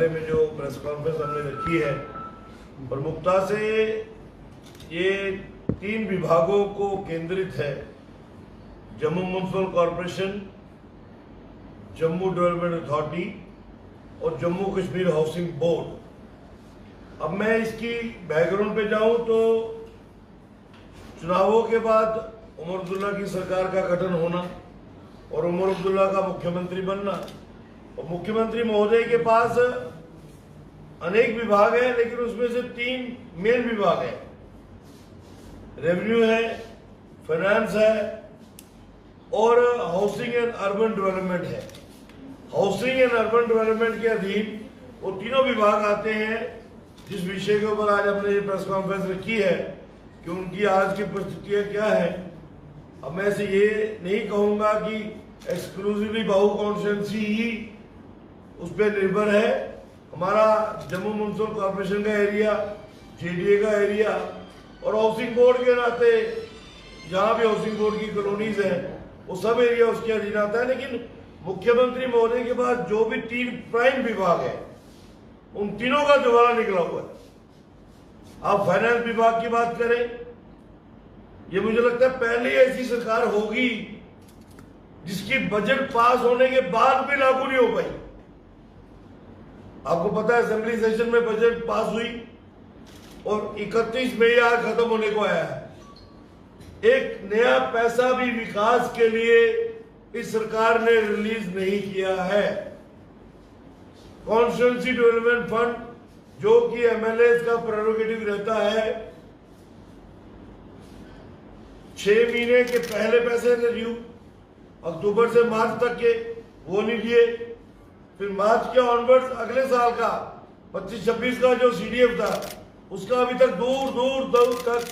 मंत्रालय में जो प्रेस कॉन्फ्रेंस हमने रखी है, प्रमुखता से ये 3 विभागों को केंद्रित है। Jammu municipal corporation, Jammu development authority और जम्मू कश्मीर हाउसिंग बोर्ड। अब मैं इसकी बैकग्राउंड पे जाऊं तो चुनावों के बाद उमर अब्दुल्ला की सरकार का गठन होना और उमर अब्दुल्ला का मुख्यमंत्री बनना, और मुख्यमंत्री महोदय के पास अनेक विभाग है, लेकिन उसमें से 3 मेन विभाग है। रेवेन्यू है, फाइनेंस है और हाउसिंग एंड अर्बन डेवलपमेंट है। हाउसिंग एंड अर्बन डेवलपमेंट के अधीन वो तीनों विभाग आते हैं। जिस विषय के ऊपर आज हमने ये प्रेस कॉन्फ्रेंस रखी है कि उनकी आज की परिस्थितियां क्या है। अब मैं से ये नहीं कहूंगा कि एक्सक्लूसिवली बाहु कॉन्स्टिट्यूंसी ही उस पर निर्भर है। हमारा जम्मू म्युनिसिपल कॉर्पोरेशन का एरिया, जेडीए का एरिया और हाउसिंग बोर्ड के नाते जहाँ भी हाउसिंग बोर्ड की कॉलोनीज है वो सब एरिया उसके अधीन आता है। लेकिन मुख्यमंत्री महोदय के पास जो भी 3 प्राइम विभाग है उन तीनों का दोबारा निकला हुआ है। आप फाइनेंस विभाग की बात करें, ये मुझे लगता है पहली ऐसी सरकार होगी जिसकी बजट पास होने के बाद भी लागू नहीं हो पाई। आपको पता है असेंबली सेशन में बजट पास हुई और 31 मई आज खत्म होने को आया है। एक नया पैसा भी विकास के लिए इस सरकार ने रिलीज नहीं किया है। कॉन्स्टिट्यूंसी डेवलपमेंट फंड जो कि एमएलए का प्रेरोगेटिव रहता है, 6 महीने के पहले पैसे ने ड्यू, अक्टूबर से मार्च तक के वो नहीं दिए, फिर मार्च के ऑनवर्ड्स अगले साल का 25-26 का जो सीडीएफ था उसका अभी तक दूर दूर तक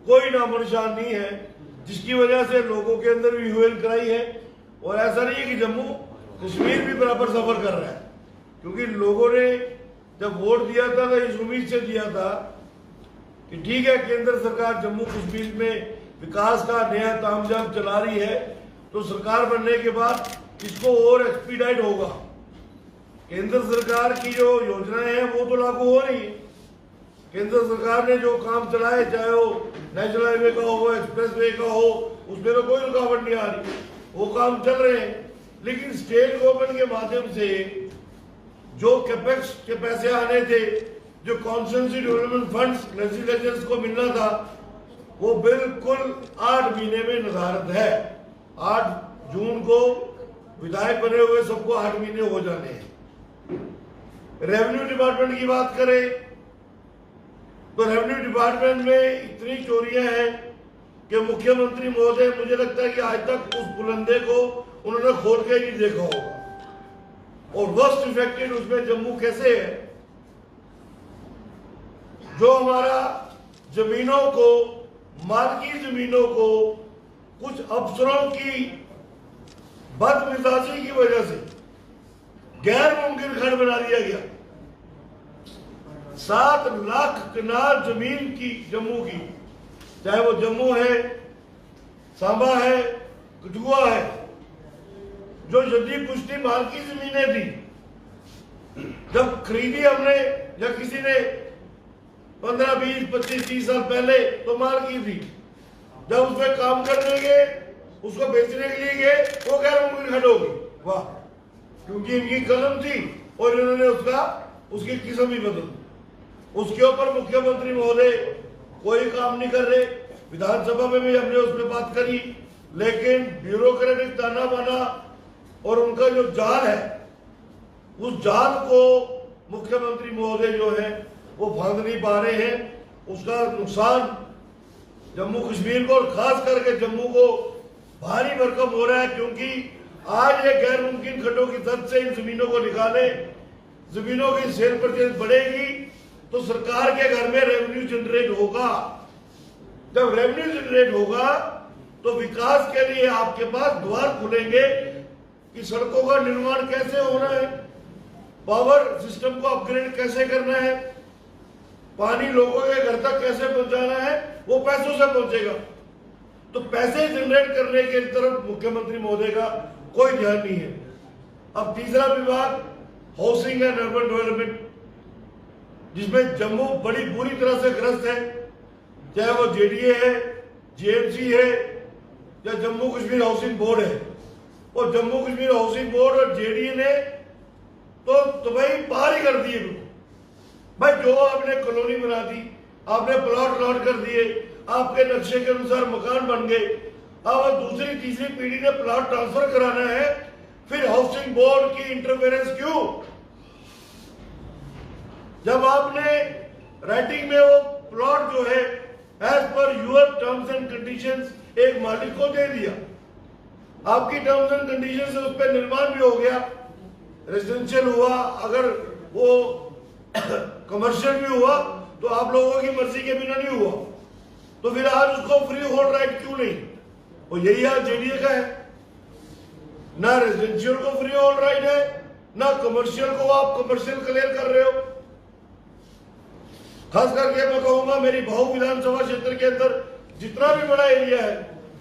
कोई नामो निशान नहीं है, जिसकी वजह से लोगों के अंदर भी ह्यू एंड क्राई है। और ऐसा नहीं है कि जम्मू कश्मीर भी बराबर सफर कर रहा है, क्योंकि लोगों ने जब वोट दिया था तो इस उम्मीद से दिया था कि ठीक है केंद्र सरकार जम्मू कश्मीर में विकास का नया तामझाम चला रही है, तो सरकार बनने के बाद इसको और एक्सपीडाइट होगा। केंद्र सरकार की जो योजनाएं हैं वो तो लागू हो रही है। केंद्र सरकार ने जो काम चलाए, चाहे वो नेशनल हाईवे का हो, एक्सप्रेस वे का हो, उसमें तो कोई रुकावट नहीं आ रही, वो काम चल रहे हैं। लेकिन स्टेट गवर्नमेंट के माध्यम से जो कैपेक्स के पैसे आने थे, जो कॉन्स्टिट्यूंसी डेवलपमेंट फंड्स लेजिस्लेचर्स को मिलना था, वो बिल्कुल 8 महीने में निर्धारित है। 8 जून को विधायक बने हुए सबको 8 महीने हो जाने हैं। रेवेन्यू डिपार्टमेंट की बात करें तो रेवेन्यू डिपार्टमेंट में इतनी चोरियां हैं कि मुख्यमंत्री महोदय मुझे लगता है कि आज तक उस बुलंदे को उन्होंने खोल के नहीं देखा होगा। और वर्स्ट इफेक्टेड उसमें जम्मू कैसे है, जो हमारा जमीनों को, मालकी जमीनों को कुछ अफसरों की बदमिजाजी की वजह से गैर मुमकिन खंड बना दिया गया। 7 लाख कनाल जमीन की जम्मू की, चाहे वो जम्मू है, सांबा है, कठुआ है, जो जद्दी पुश्ती मालकी जमीनें थी, जब खरीदी हमने या किसी ने 15, 20, 25, 30 साल पहले तो मालकी थी, जब उसमें काम करने गए, उसको बेचने के लिए गए, वो गैर मुमकिन खंड हो गई। वाह, क्योंकि इनकी कलम थी और इन्होंने उसकी किस्म ही बदल दी। उसके ऊपर मुख्यमंत्री महोदय कोई काम नहीं कर रहे। विधानसभा में भी हमने उस पर बात करी, लेकिन ब्यूरोक्रेटिक ताना बाना और उनका जो जाल है, उस जाल को मुख्यमंत्री महोदय जो है वो फांद नहीं पा रहे हैं। उसका नुकसान जम्मू कश्मीर को और खास करके जम्मू को भारी भरकम हो रहा है, क्योंकि आज ये गैर मुमकिन खड्डों की दर्द से इन जमीनों को निकाले, जमीनों की सेल परचेज बढ़ेगी तो सरकार के घर में रेवेन्यू जनरेट होगा। जब रेवेन्यू जनरेट होगा तो विकास के लिए आपके पास द्वार खुलेंगे कि सड़कों का निर्माण कैसे होना है, पावर सिस्टम को अपग्रेड कैसे करना है, पानी लोगों के घर तक कैसे पहुंचाना है, वो पैसों से पहुंचेगा। तो पैसे जनरेट करने के तरफ मुख्यमंत्री महोदय का कोई ध्यान नहीं है। अब तीसरा विभाग हाउसिंग एंड अर्बन डेवलपमेंट, जिसमें जम्मू बड़ी बुरी तरह से ग्रस्त है, चाहे वो जेडीए है, जेएमसी है या जम्मू कश्मीर हाउसिंग बोर्ड है। और जम्मू कश्मीर हाउसिंग बोर्ड और जेडीए ने तो भाई बाहर ही कर दिए भाई। जो आपने कॉलोनी बना दी, आपने प्लॉट अलॉट कर दिए, आपके नक्शे के अनुसार मकान बन गए, अब दूसरी तीसरी पीढ़ी ने प्लॉट ट्रांसफर कराना है, फिर हाउसिंग बोर्ड की इंटरफेरेंस क्यों? जब आपने राइटिंग में वो प्लॉट जो है as per your terms and conditions एक मालिक को दे दिया, आपकी टर्म्स एंड कंडीशन से उस पर निर्माण भी हो गया, रेजिडेंशियल हुआ, अगर वो कमर्शियल भी हुआ तो आप लोगों की मर्जी के बिना नहीं हुआ, तो फिर आज उसको फ्री होल्ड राइट क्यों नहीं? और यही आज जेडीए का है, ना रेजिडेंशियल को फ्री होल्ड राइट है, ना कमर्शियल को आप कमर्शियल क्लियर कर रहे हो। खास करके मैं कहूंगा मेरी भाऊ विधानसभा क्षेत्र के अंदर जितना भी बड़ा एरिया है,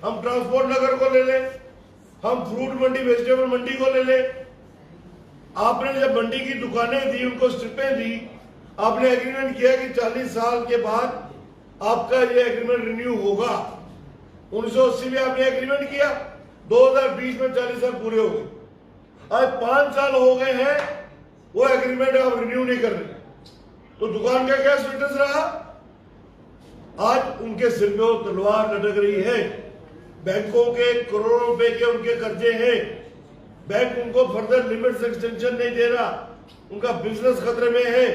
हम ट्रांसपोर्ट नगर को ले लें, हम फ्रूट मंडी वेजिटेबल मंडी को ले लें, आपने जब मंडी की दुकानें दी, उनको स्ट्रिपें दी, आपने एग्रीमेंट किया कि 40 साल के बाद आपका ये एग्रीमेंट रिन्यू होगा। 1980 में आपने एग्रीमेंट किया, 2020 में 40 साल पूरे हो गए, आज 5 साल हो गए हैं, वो एग्रीमेंट आप रिन्यू नहीं कर रहे, तो दुकान का क्या स्टेटस रहा? आज उनके सिर पे वो तलवार लटक रही है, बैंकों के करोड़ों रुपए के उनके कर्जे हैं, बैंक उनको फर्दर लिमिट्स एक्सटेंशन नहीं दे रहा, उनका बिजनेस खतरे में है,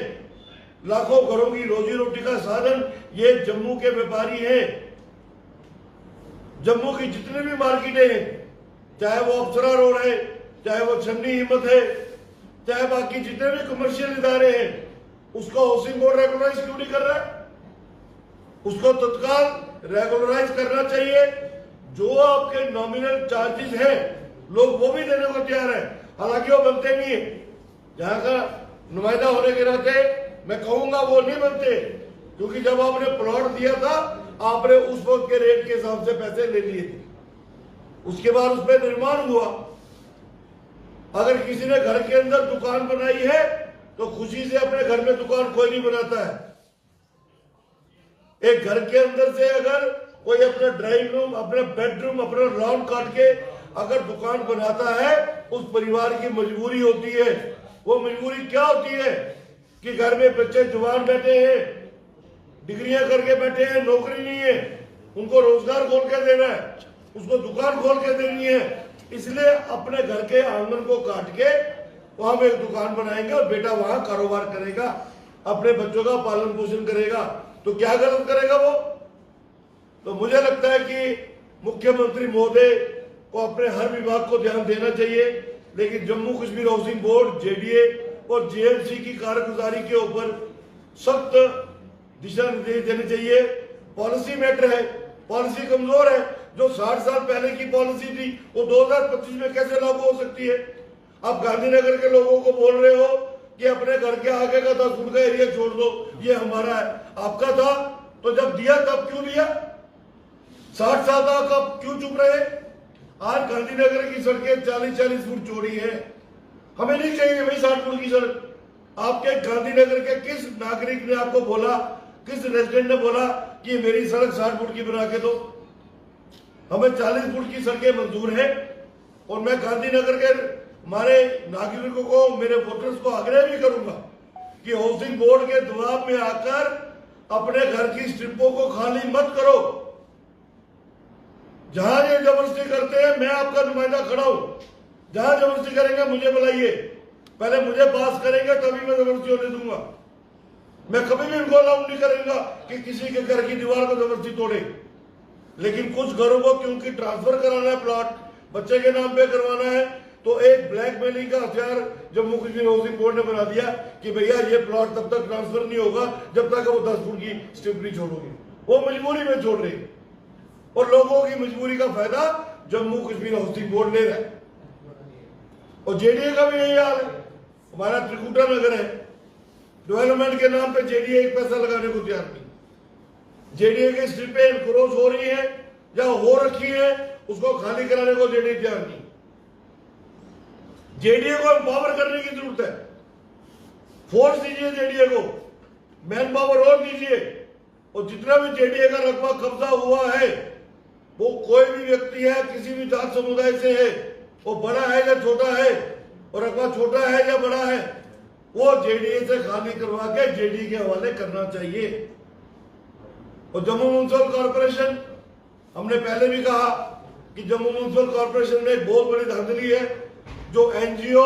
लाखों घरों की रोजी रोटी का साधन ये जम्मू के व्यापारी हैं। जम्मू की जितनी भी मार्केटें हैं, चाहे वो अप्सरा रोड है, चाहे वो छन्नी हिम्मत है, चाहे बाकी जितने भी कमर्शियल इदारे हैं, उसको हाउसिंग बोर्ड रेगुलराइज क्यों नहीं कर रहा है? उसको तत्काल रेगुलराइज करना चाहिए। जो आपके नॉमिनल चार्जेस हैं, लोग वो भी देने को तैयार है, हालांकि वो बनते नहीं है। जहां का नुमाइंदा होने के नाते मैं कहूंगा वो नहीं बनते, क्योंकि जब आपने प्लॉट दिया था, आपने उस वक्त के रेट के हिसाब से पैसे ले लिए थे, उसके बाद उस पर निर्माण हुआ। अगर किसी ने घर के अंदर दुकान बनाई है तो खुशी से अपने घर में दुकान कोई नहीं बनाता है। एक घर के अंदर से अगर कोई अपना ड्राइंग रूम, अपना बेडरूम, अपना लॉन काट के अगर दुकान बनाता है, उस परिवार की मजबूरी होती है। वो मजबूरी क्या होती है कि घर में बच्चे जवान बैठे हैं, डिग्रियां करके बैठे हैं, नौकरी नहीं है, उनको रोजगार खोल के देना है, उसको दुकान खोल के देनी है, इसलिए अपने घर के आंगन को काट के वहां में एक दुकान बनाएंगे और बेटा वहां कारोबार करेगा, अपने बच्चों का पालन पोषण करेगा। तो क्या गलत करेगा वो? तो मुझे लगता है कि मुख्यमंत्री महोदय को अपने हर विभाग को ध्यान देना चाहिए, लेकिन Jammu Kashmir housing board, JDA और जेएमसी की कारगुजारी के ऊपर सख्त दिशा निर्देश देने चाहिए। पॉलिसी मैटर है, पॉलिसी कमजोर है। जो 60 साल पहले की पॉलिसी थी वो 2025 में कैसे लागू हो सकती है? आप गांधीनगर के लोगों को बोल रहे हो कि अपने घर के आगे का 10 फुट का एरिया छोड़ दो, ये हमारा है। आपका था तो जब दिया तब क्यों दिया? 60 साल तक आप क्यों चुप रहे? आज गांधीनगर की सड़कें 40-40 फुट चौड़ी है, हमें नहीं चाहिए भाई 60 फुट की सड़क। आपके गांधीनगर के किस नागरिक ने आपको बोला, किस रेजिडेंट ने बोला कि मेरी सड़क 60 फुट की बना के दो? हमें 40 फुट की सड़कें मंजूर है। और मैं गांधीनगर के हमारे नागरिकों को, मेरे वोटर्स को आग्रह भी करूंगा कि हाउसिंग बोर्ड के दबाव में आकर अपने घर की स्ट्रिपों को खाली मत करो। जहां ये जबरदस्ती करते हैं, मैं आपका नुमाइंदा खड़ा हूं। जहां जबरदस्ती करेंगे मुझे बुलाइए, पहले मुझे पास करेंगे तभी मैं जबरदस्ती होने दूंगा। मैं कभी भी इनको अलाउ नहीं करूंगा कि किसी के घर की दीवार को जबरदस्ती तोड़े। लेकिन कुछ घरों को क्योंकि ट्रांसफर कराना है, प्लॉट बच्चे के नाम पे करवाना है, तो एक ब्लैकमेलिंग का हथियार जम्मू कश्मीर हाउसिंग बोर्ड ने बना दिया कि भैया ये प्लॉट तब तक ट्रांसफर नहीं होगा जब तक वो 10 फुट की स्ट्रिप नहीं छोड़ोगे। वो मजबूरी में छोड़ रहे हैं और लोगों की मजबूरी का फायदा जम्मू कश्मीर हाउसिंग बोर्ड ले रहा है। और जेडीए का भी यही हाल है। हमारा त्रिकुटा नगर है, डेवलपमेंट के नाम पे जेडीए एक पैसा लगाने को तैयार नहीं। जेडीए की स्ट्रिपें एनक्रोच हो रही है या हो रखी है, उसको खाली कराने को जेडीए तैयार नहीं। जेडीए को एम्पावर करने की जरूरत है। फोर्स दीजिए जेडीए को, मैन पावर और दीजिए, और जितना भी जेडीए का रकबा कब्जा हुआ है, वो कोई भी व्यक्ति है, किसी भी जात समुदाय से है, वो बड़ा है या छोटा है, और रकबा छोटा है या बड़ा है, वो जेडीए से खाली करवा के जेडीए के हवाले करना चाहिए। और जम्मू म्युनिसिपल कॉर्पोरेशन, हमने पहले भी कहा कि जम्मू म्युनिसिपल कॉर्पोरेशन में एक बहुत बड़ी धांधली है, जो एनजीओ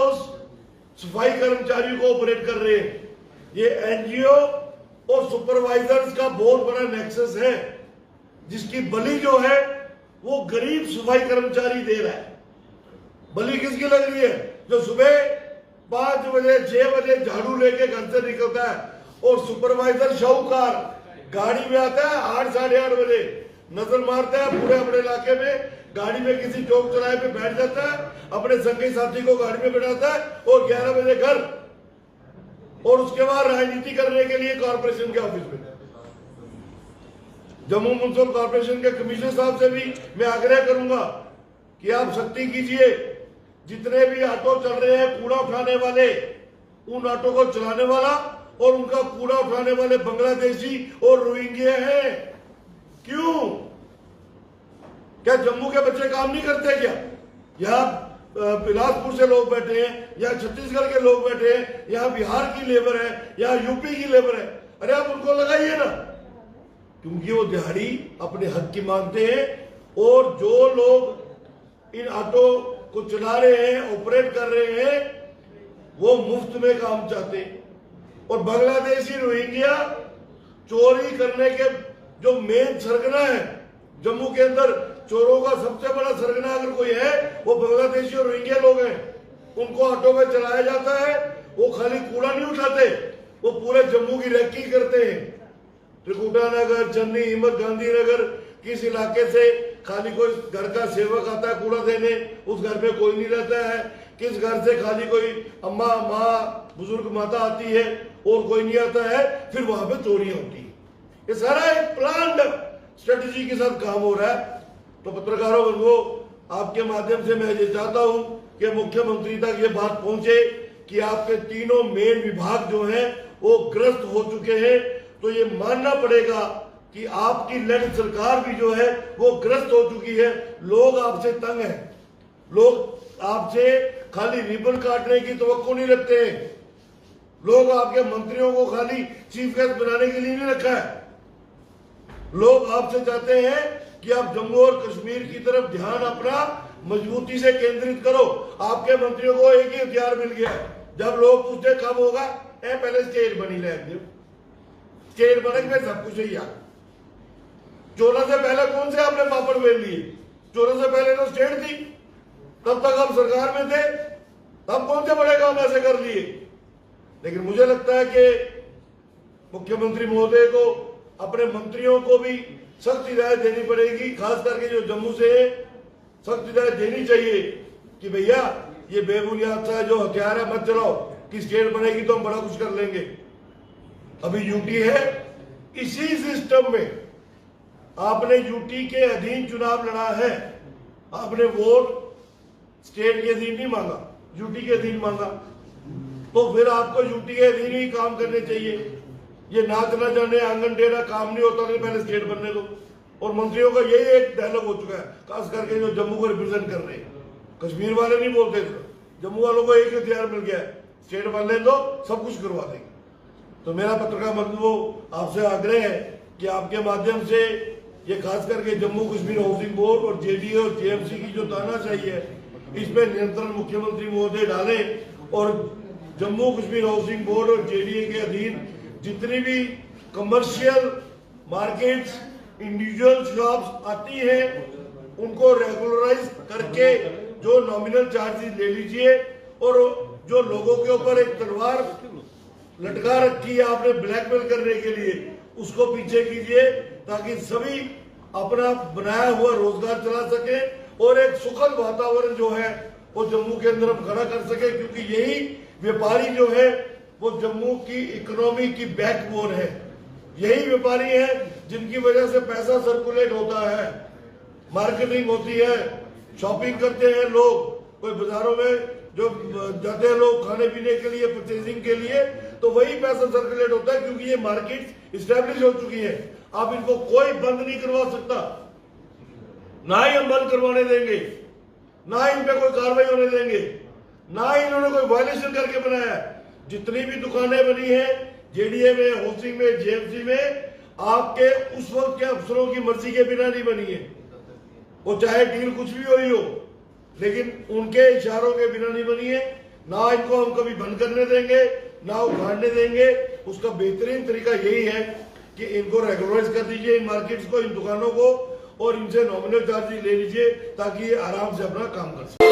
सफाई कर्मचारियों को ऑपरेट कर रहे हैं। ये एनजीओ और सुपरवाइजर्स का बहुत बड़ा नेक्सस है, जिसकी बलि जो है वो गरीब सफाई कर्मचारी दे रहा है। बलि किसकी लग रही है? जो सुबह 5 बजे 6 बजे झाड़ू लेके घर से निकलता है, और सुपरवाइजर शाहूकार गाड़ी में आता है 8 साढ़े 8 बजे, नजर मारता है पूरे अपने इलाके में, गाड़ी में किसी चौक चौराहे पे बैठ जाता है, अपने संगी साथी को गाड़ी में बैठाता है, और 11 बजे घर, और उसके बाद राजनीति करने के लिए कॉर्पोरेशन के ऑफिस में। जम्मू म्युनिसिपल कॉर्पोरेशन के कमिश्नर साहब से भी मैं आग्रह करूंगा कि आप सख्ती कीजिए, जितने भी ऑटो चल रहे हैं कूड़ा उठाने वाले, उन ऑटो को चलाने वाला और उनका कूड़ा उठाने वाले बांग्लादेशी और रोहिंग्या हैं। क्यों? क्या जम्मू के बच्चे काम नहीं करते क्या? यहाँ बिलासपुर से लोग बैठे हैं, यहाँ छत्तीसगढ़ के लोग बैठे हैं, यहाँ बिहार की लेबर है, यहाँ यूपी की लेबर है, अरे आप उनको लगाइए ना, क्योंकि वो दिहाड़ी अपने हक की मांगते हैं। और जो लोग इन ऑटो को चला रहे हैं, ऑपरेट कर रहे हैं, वो मुफ्त में काम चाहते हैं। और बांग्लादेशी रोहिंग्या चोरी करने के जो मेन सरगना है, जम्मू के अंदर चोरों का सबसे बड़ा सरगना अगर कोई है, वो बांग्लादेशी और रोहिंग्या लोग हैं। उनको ऑटो में चलाया जाता है, वो खाली कूड़ा नहीं उठाते, वो पूरे जम्मू की रैकी करते हैं। त्रिकुटा नगर, चन्नी, हिम्मत गांधी नगर, किस इलाके से खाली कोई घर का सेवक आता है कूड़ा देने, उस घर में कोई नहीं रहता है, किस घर से खाली कोई अम्मा, माँ, बुजुर्ग माता आती है और कोई नहीं आता है, फिर वहां पे चोरियां होती है। ये सारा एक प्लान्ड स्ट्रेटेजी के साथ काम हो रहा है। तो पत्रकारों बंधुओं, आपके माध्यम से मैं ये चाहता हूं कि मुख्यमंत्री तक ये बात पहुंचे कि आपके तीनों मेन विभाग जो हैं वो ग्रस्त हो चुके हैं। तो ये मानना पड़ेगा कि आपकी लड़ सरकार भी जो है वो ग्रस्त हो चुकी है। लोग आपसे तंग हैं, लोग आपसे खाली रिबन काटने की तवक्को नहीं रखते हैं, लोग आपके मंत्रियों को खाली चीफ गेस्ट बनाने के लिए नहीं रखा है। लोग आपसे चाहते हैं कि आप जम्मू और कश्मीर की तरफ ध्यान अपना मजबूती से केंद्रित करो। आपके मंत्रियों को एक ही हथियार मिल गया, जब लोग पूछते कब होगा, पहले स्टेट बनी रहे, स्टेट बने में सब कुछ है यार। 14 से पहले कौन से आपने पापड़ बेल लिए? 14 से पहले तो स्टेट थी, तब तक आप सरकार में थे, तब कौन से बड़े काम ऐसे कर लिए? लेकिन मुझे लगता है कि मुख्यमंत्री महोदय को अपने मंत्रियों को भी सख्त हिदायत देनी पड़ेगी, खास करके जो जम्मू से सख्त हिदायत देनी चाहिए कि भैया ये बेबुनियाद सा जो हथियार है मत चलाओ, कि स्टेट बनेगी तो हम बड़ा कुछ कर लेंगे। अभी यूटी है, इसी सिस्टम में आपने यूटी के अधीन चुनाव लड़ा है, आपने वोट स्टेट के अधीन नहीं मांगा, यूटी के अधीन मांगा, तो फिर आपको यूटी के अधीन ही काम करने चाहिए। ये नाच ना जाने आंगन टेढ़ा काम नहीं होता, नहीं पहले स्टेट बनने दो। और मंत्रियों का यही एक डायलॉग हो चुका है, खास करके जो जम्मू को रिप्रेजेंट कर रहे हैं। कश्मीर वाले नहीं बोलते, जम्मू वालों को एक हथियार मिल गया है, स्टेट बनने दो, सब कुछ करवा देंगे। तो मेरा पत्रकार बंधुओं आपसे आग्रह है कि आपके माध्यम से ये खास करके जम्मू कश्मीर हाउसिंग बोर्ड और जेडीए और जेएमसी की जो तानाशाही है, इसमें नियंत्रण मुख्यमंत्री महोदय डालें। और जम्मू कश्मीर हाउसिंग बोर्ड और जेडीए के अधीन जितनी भी कमर्शियल मार्केट्स, इंडिविजुअल शॉप्स आती हैं, उनको रेगुलराइज करके जो नॉमिनल चार्जेस ले लीजिए। और जो लोगों के ऊपर एक तलवार लटका रखी है आपने ब्लैकमेल करने के लिए, उसको पीछे कीजिए, ताकि सभी अपना बनाया हुआ रोजगार चला सके और एक सुखद वातावरण जो है वो जम्मू के अंदर हम खड़ा कर सके। क्योंकि यही व्यापारी जो है वो जम्मू की इकोनॉमी की बैकबोन है। यही व्यापारी है जिनकी वजह से पैसा सर्कुलेट होता है, मार्केटिंग होती है, शॉपिंग करते हैं लोग। कोई बाजारों में जो जाते हैं लोग खाने पीने के लिए, परचेजिंग के लिए, तो वही पैसा सर्कुलेट होता है, क्योंकि ये मार्केट इस्टेब्लिश हो चुकी है। आप इनको कोई बंद नहीं करवा सकता, ना ही हम बंद करवाने देंगे, ना ही इन पे कोई कार्रवाई होने देंगे, ना ही इन्होंने कोई वायलेशन करके बनाया है। जितनी भी दुकानें बनी है जेडीए में, हाउसिंग में, जेएमसी में, आपके उस वक्त के अफसरों की मर्जी के बिना नहीं बनी है। वो चाहे डील कुछ भी हुई हो, लेकिन उनके इशारों के बिना नहीं बनी है। ना इनको हम कभी बंद करने देंगे, ना उखाड़ने देंगे। उसका बेहतरीन तरीका यही है कि इनको रेगुलराइज कर दीजिए, इन मार्केट्स को, इन दुकानों को, और इनसे नॉमिनल चार्ज ले लीजिए, ताकि ये आराम से अपना काम कर सके।